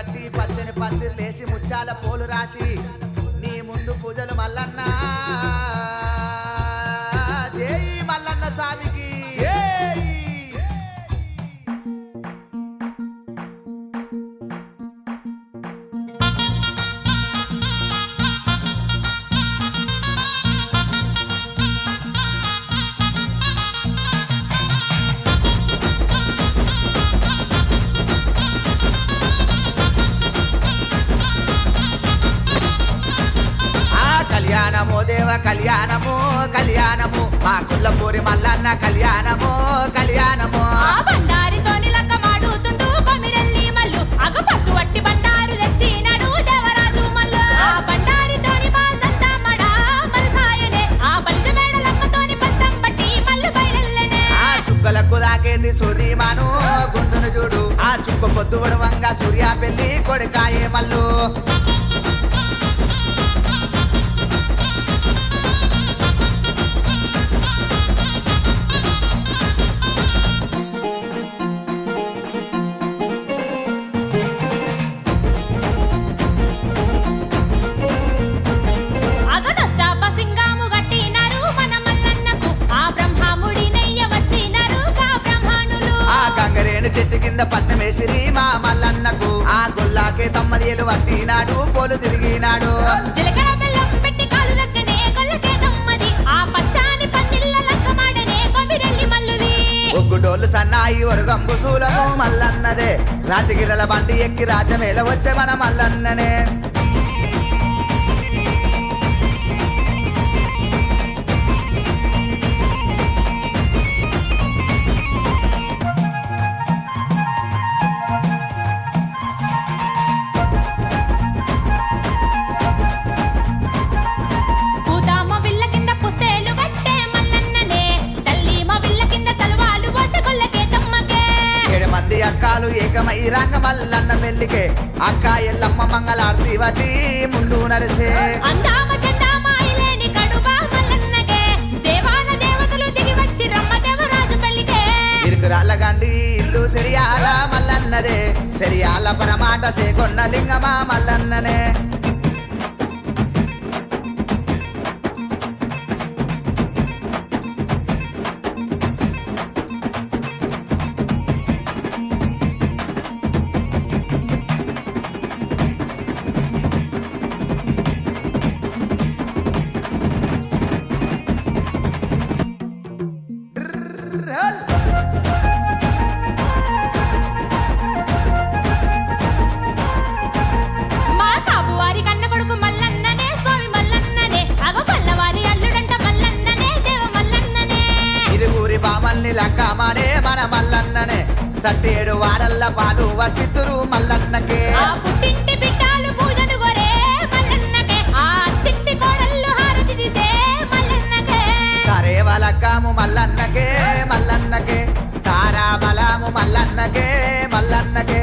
కట్టి పచ్చని పందిరి లేసి ముచ్చాల పోలు రాసి నీ ముందు పూజలు మల్లన్న జై మల్లన్న స్వామికి జై. కళ్యాణము దేవ కళ్యాణము కళ్యాణము మా కుల్లపూరి మల్లన్న కళ్యాణము కళ్యాణము బండారితోని లక్క మాడుతుంటూ కొమిరెల్లి మల్లు అగపట్టు వట్టి బండారు తెచ్చినాడు దేవరాజు మల్లు ఆ బండారితోని మా సంతమడ మలసాయనే ఆ బలిజ మేడలమ్మతోని పంతం బట్టి మల్లు బయలెల్లనే ఆ చుక్కలకు దాకేది సూర్యమాను గుండును చూడు ఆ చుక్క పొద్దు వంగ సూర్య పెళ్లి కొడుకాయే మల్లు చెట్టు కింద పట్నం వేసిరి మా మల్లన్నకు ఆ గుల్లాకే తమ్మదేలు పట్టినాడు పోలు తిరిగినాడు జీలకర్ర బెల్లం పెట్టి కాలు దగ్గనే గొల్లకే తమ్మది ఆ పచ్చాని పందిళ్ళ లక్కమాడనే కొమిరెల్లి మల్లుది ఒగ్గుడోళ్ళు సన్నాయి ఒరుగంబు సూలము మల్లన్నదే రాతిగిరల బండి ఎక్కి రాజమేల వచ్చే మన మల్లన్ననే అక్కాలు ఏకమై రంగ మల్లన్న పెళ్లికే అక్క ఎల్లమ్మ మంగళార్తి వటి ముందు నరిసే అందామ చందామాయిలేని కడుబా మల్లన్నకే దేవాన దేవతలు దిగి వచ్చి రమ్మ దేవరాజు పెళ్లికే ఇరుకురాళ్ళ గండి ఇల్లు సెరియాల మల్లన్నదే సెరియాల పరమాట సేకొండ లింగమా మల్లన్ననే లంకమాడే మన మల్లన్ననే సట్టేడు వాడల్ల పాలు వట్టితురు మల్లన్నకే ఆ పుట్టింటి బిడ్డలు పూజలు గొరే మల్లన్నకే ఆ తింటి కోడళ్ళు హారతి తీసే మల్లన్నకే కరేవలక్కము మల్లన్నకే మల్లన్నకే తారా బలము మల్లన్నకే మల్లన్నకే